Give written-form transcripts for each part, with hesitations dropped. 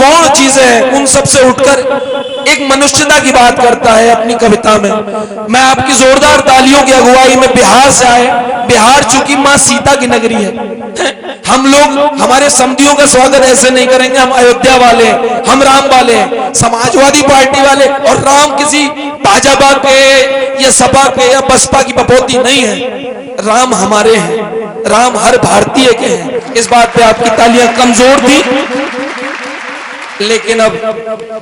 गौण चीजें हैं उन सब से उठकर एक मनुष्यता की बात करता है अपनी कविता में। मैं आपकी जोरदार तालियों की अगुवाई में बिहार से आए, बिहार चूंकि मां सीता की नगरी है, हम लोग हमारे समधियों का स्वागत ऐसे नहीं करेंगे, हम अयोध्या वाले, हम राम वाले, समाजवादी पार्टी वाले, और राम किसी भाजपा के या सपा के या बसपा की बपोती नहीं है, राम हमारे हैं, राम हर भारतीय के हैं। इस बात पे आपकी तालियां कमजोर थी, लेकिन अब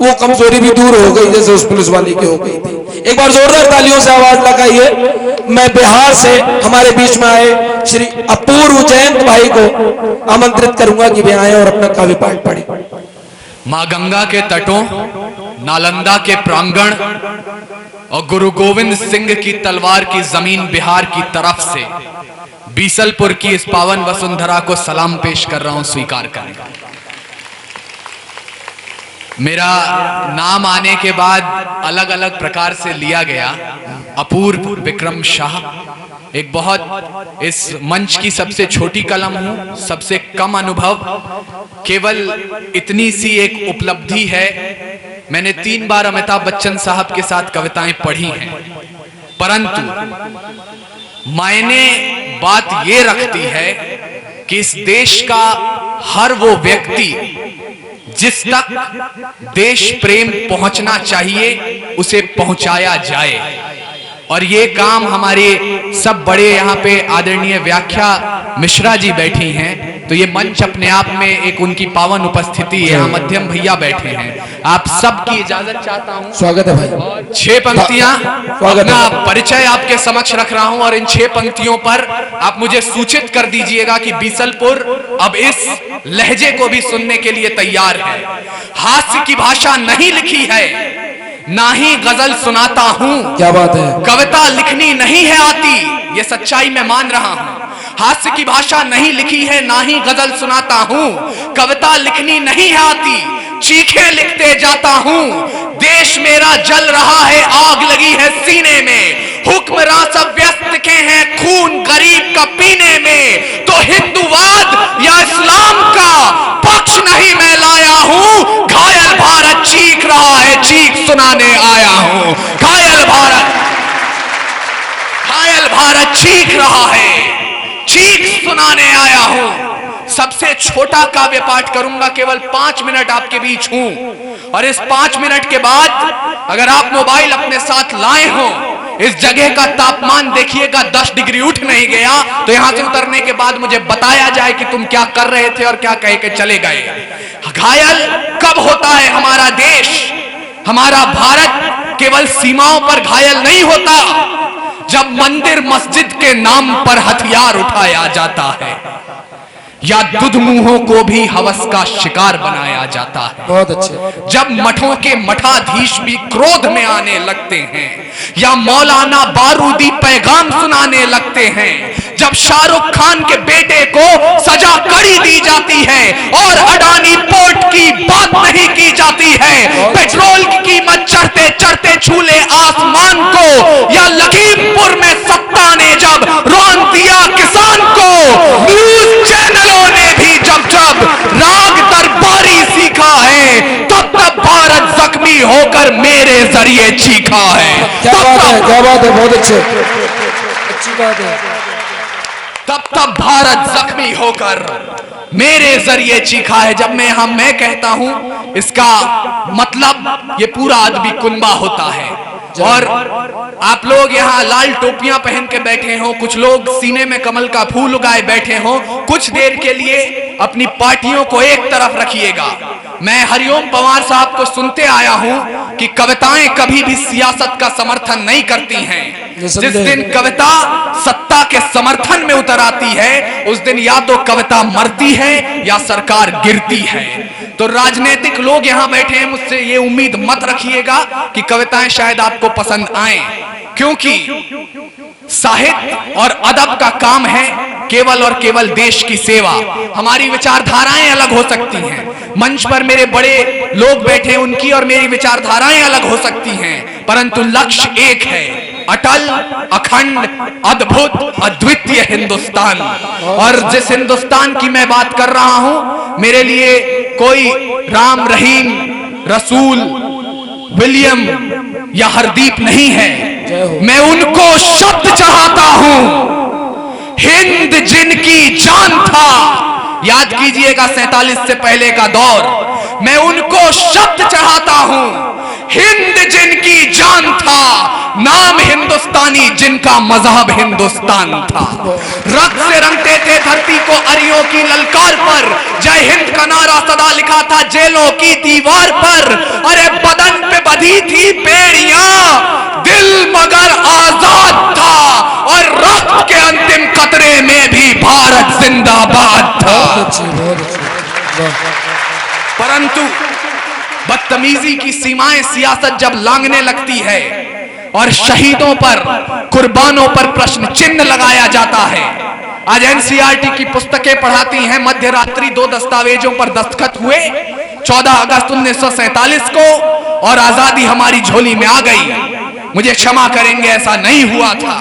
वो कमजोरी भी दूर हो गई जैसे उस पुलिस वाली की हो गई थी। एक बार जोरदार तालियों से आवाज लगाइए। मैं बिहार से हमारे बीच में आए श्री अपूर्व जयंत भाई को आमंत्रित करूंगा कि वे आए और अपना काव्य पाठ पढ़े। मां गंगा के तटों, नालंदा के प्रांगण और गुरु गोविंद सिंह की तलवार की जमीन बिहार की तरफ से बीसलपुर की इस पावन वसुंधरा को सलाम पेश कर रहा हूं, स्वीकार करें। मेरा नाम आने के बाद अलग अलग प्रकार से लिया गया। अपूर्व विक्रम शाह, एक बहुत इस मंच की सबसे छोटी कलम हूं, सबसे कम अनुभव, केवल इतनी सी एक उपलब्धि है। मैंने 3 बार अमिताभ बच्चन साहब के साथ कविताएं पढ़ी हैं, परंतु मायने बात ये रखती है कि इस देश का हर वो व्यक्ति जिस तक देश प्रेम पहुंचना चाहिए उसे पहुंचाया जाए, और ये काम हमारे सब बड़े यहाँ पे आदरणीय व्याख्या मिश्रा जी बैठी हैं, तो ये मंच अपने आप में एक उनकी पावन उपस्थिति है। यहाँ मध्यम भैया बैठे हैं, आप सबकी इजाजत चाहता हूँ। स्वागत है भाई। 6 पंक्तियां अपना परिचय आपके समक्ष रख रहा हूं, और इन 6 पंक्तियों पर आप मुझे सूचित कर दीजिएगा कि बीसलपुर अब इस लहजे को भी सुनने के लिए तैयार है। हास्य की भाषा नहीं लिखी है, ना ही गजल सुनाता हूं। क्या बात है। कविता लिखनी नहीं है आती, ये सच्चाई मैं मान रहा हूं। हास्य की भाषा नहीं लिखी है, ना ही गजल सुनाता हूं। कविता लिखनी नहीं है आती, चीखे लिखते जाता हूं। देश मेरा जल रहा है, आग लगी है सीने में। हुक्मरान सब व्यस्त के हैं खून गरीब का पीने में। तो हिंदूवाद या इस्लाम का पक्ष नहीं मैं लाया हूं। घायल भारत चीख रहा है, चीख सुनाने आया हूं। घायल भारत चीख रहा है, चीख सुनाने आया हूं। सबसे छोटा काव्य पाठ करूंगा, केवल 5 मिनट आपके बीच हूं, और इस 5 मिनट के बाद अगर आप मोबाइल अपने साथ लाए हो, इस जगह का तापमान देखिएगा 10 डिग्री उठ नहीं गया, तो यहां से उतरने के बाद मुझे बताया जाए कि तुम क्या कर रहे थे और क्या कह के चले गए। घायल कब होता है हमारा देश, हमारा भारत केवल सीमाओं पर घायल नहीं होता, जब मंदिर मस्जिद के नाम पर हथियार उठाया जाता है, या दुधमुहों को भी हवस का शिकार बनाया जाता है। बहुत अच्छे। जब मठों के मठाधीश भी क्रोध में आने लगते हैं, या मौलाना बारूदी पैगाम सुनाने लगते हैं, जब शाहरुख खान के बेटे को सजा कड़ी दी जाती है और अडानी पोर्ट की बात नहीं की जाती है, पेट्रोल की कीमत चढ़ते चढ़ते छूले आसमान को, या लखीमपुर में सत्ता ने जब रौन दिया किसान को, न्यूज चैनलों ने भी जब जब राग दरबारी सीखा है, तब तब भारत जख्मी होकर मेरे जरिए चीखा है। क्या बात है, क्या बात है, बहुत अच्छे, अच्छी बात है। तब भारत जख्मी होकर मेरे जरिए चीखा है। जब मैं कहता हूं, इसका मतलब ये पूरा आदमी कुनबा होता है। और आप लोग यहाँ लाल टोपियां पहन के बैठे हो, कुछ लोग सीने में कमल का फूल उगाए बैठे हो, कुछ देर के लिए अपनी पार्टियों को एक तरफ रखिएगा। मैं हरिओम पवार साहब को सुनते आया हूं कि कविताएं कभी भी सियासत का समर्थन नहीं करती हैं। जिस दिन कविता सत्ता के समर्थन में उतर आती है, उस दिन या तो कविता मरती है या सरकार गिरती है। तो राजनीतिक लोग यहाँ बैठे हैं, मुझसे ये उम्मीद मत रखिएगा कि कविताएं शायद आपको पसंद आए, क्योंकि साहित्य और अदब का काम है केवल और केवल देश की सेवा। हमारी विचारधाराएं अलग हो सकती हैं, मंच पर मेरे बड़े लोग बैठे, उनकी और मेरी विचारधाराएं अलग हो सकती हैं, परंतु लक्ष्य एक है, अटल, अखंड, अद्भुत, अद्वितीय हिंदुस्तान। और जिस हिंदुस्तान की मैं बात कर रहा हूं, मेरे लिए कोई राम, रहीम, रसूल, विलियम या हरदीप नहीं है। मैं उनको शब्द चढ़ाता हूं। हिंद जिनकी जान था, याद कीजिएगा 47 से पहले का दौर। मैं उनको शब्द चढ़ाता हूं। हिंद जिनकी जान था, नाम हिंदुस्तानी जिनका मजहब हिंदुस्तान था। रक्त से रंगते थे धरती को अरियों की ललकार पर, जय हिंद का नारा सदा लिखा था जेलों की दीवार पर। अरे बदन पे बधी थी बेड़ियां, दिल मगर आजाद था, और रक्त के अंतिम कतरे में भी भारत जिंदाबाद था। परंतु बदतमीजी की सीमाएं सियासत जब लांघने लगती है और शहीदों पर, कुर्बानों पर प्रश्न चिन्ह लगाया जाता है। आज एनसीईआरटी की पुस्तकें पढ़ाती हैं, मध्य रात्रि 2 दस्तावेजों पर दस्तखत हुए 14 अगस्त 1947 को, और आजादी हमारी झोली में आ गई। मुझे क्षमा करेंगे, ऐसा नहीं हुआ था।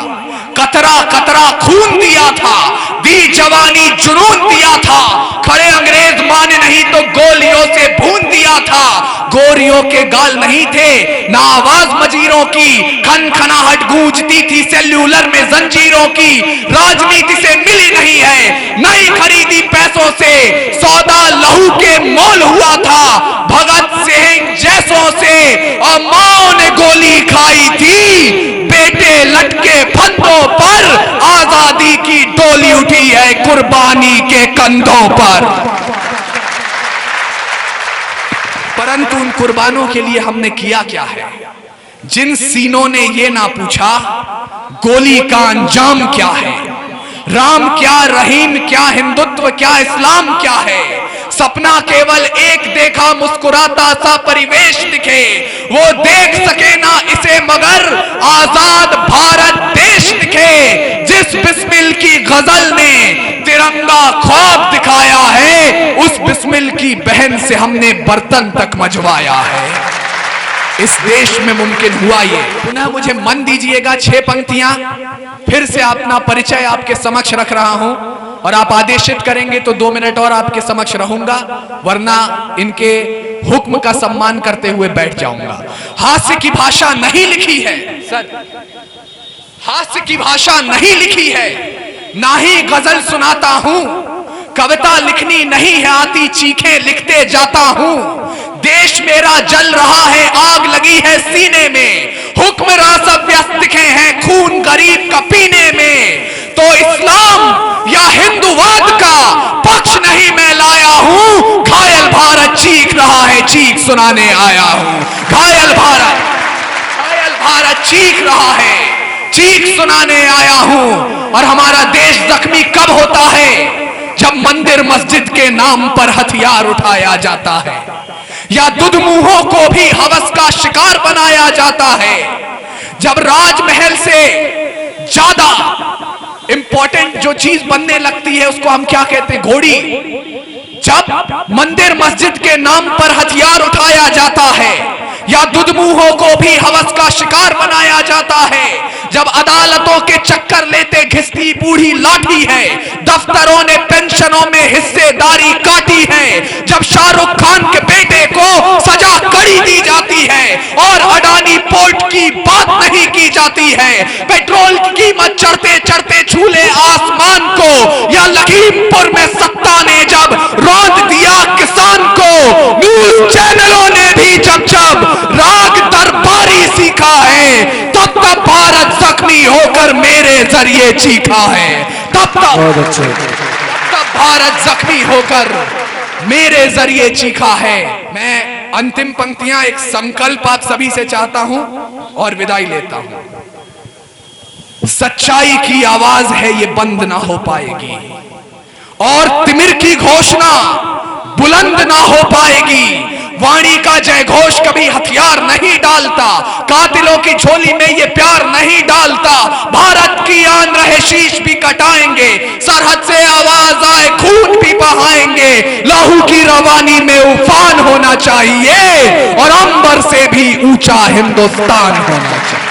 कतरा कतरा खून दिया था, दी जवानी जुनून दिया था। खड़े अंग्रेज माने नहीं तो गोलियों से भून दिया था। गोरियों के गाल नहीं थे ना आवाज मजीरों की, खनखनाहट गूंजती थी सेल्यूलर में जंजीरों की। राजनीति से मिली नहीं है, नहीं खरीदी पैसों से, सौदा लहू के मोल हुआ था। भगत सिंह जैसों से और माओ ने गोली खाई थी, बेटे लटके फंदों पर, आजादी की डोली उठी है कुर्बानी के कंधों पर। परंतु उन कुर्बानों के लिए हमने किया क्या है? जिन सीनों ने यह ना पूछा गोली का अंजाम क्या है, राम क्या, रहीम क्या, हिंदुत्व क्या, इस्लाम क्या है। सपना केवल एक देखा मुस्कुराता सा परिवेश दिखे, वो देख सके ना इसे मगर आजाद भारत देश दिखे। जिस बिस्मिल की गजल ने तिरंगा ख्वाब दिखाया है, उस बिस्मिल की बहन से हमने बर्तन तक मजवाया है। इस देश में मुमकिन हुआ ये। पुनः मुझे मन दीजिएगा 6 पंक्तियां फिर से अपना परिचय आपके समक्ष रख रहा हूं, और आप आदेशित करेंगे तो 2 मिनट और आपके समक्ष रहूंगा, वरना इनके हुक्म का सम्मान करते हुए बैठ जाऊंगा। हास्य की भाषा नहीं लिखी है सर, हास्य की भाषा नहीं लिखी है, ना ही गजल सुनाता हूं। कविता लिखनी नहीं है आती, चीखें लिखते जाता हूं। देश मेरा जल रहा है, आग लगी है सीने में, हुक्मरान सब व्यस्त दिखे हैं खून गरीब का पीने में। तो इस्लाम या हिंदुवाद का पक्ष नहीं मैं लाया हूं, घायल भारत चीख रहा है, चीख सुनाने आया हूं। घायल भारत चीख रहा है, चीख सुनाने आया हूं। और हमारा देश जख्मी कब होता है? जब मंदिर मस्जिद के नाम पर हथियार उठाया जाता है, या दुधमुहों को भी हवस का शिकार बनाया जाता है। जब राजमहल से ज्यादा इंपॉर्टेंट जो चीज बनने लगती है उसको हम क्या कहते हैं? घोड़ी। जब मंदिर मस्जिद के नाम पर हथियार उठाया जाता है, या दुधमुहों को भी हवस का शिकार बनाया जाता है। जब अदालतों के चक्कर लेते घिसती बूढ़ी लाठी है, दफ्तरों ने पेंशनों में हिस्सेदारी काटी है। जब शाहरुख खान के बेटे को सजा कड़ी दी जाती है और अडानी पोर्ट की बात नहीं की जाती है। पेट्रोल की कीमत चढ़ते चढ़ते छूले आसमान को, या लखीमपुर में सत्ता ने जब रौंद दिया किसान को। न्यूज चैनलों ने भी जब जब राग दरबारी सीखा है, तब तब भारत जख्मी होकर मेरे जरिए चीखा है। तब भारत जख्मी होकर मेरे जरिए चीखा है। मैं अंतिम पंक्तियां, एक संकल्प आप सभी से चाहता हूं और विदाई लेता हूं। सच्चाई की आवाज है, ये बंद ना हो पाएगी, और तिमिर की घोषणा बुलंद ना हो पाएगी। वाणी का जय घोष कभी हथियार नहीं डालता, कातिलों की झोली में ये प्यार नहीं डालता। भारत की आन रहे शीश भी कटाएंगे, सरहद से आवाज आए खून भी बहाएंगे। लहू की रवानी में उफान होना चाहिए, और अंबर से भी ऊंचा हिंदुस्तान होना चाहिए।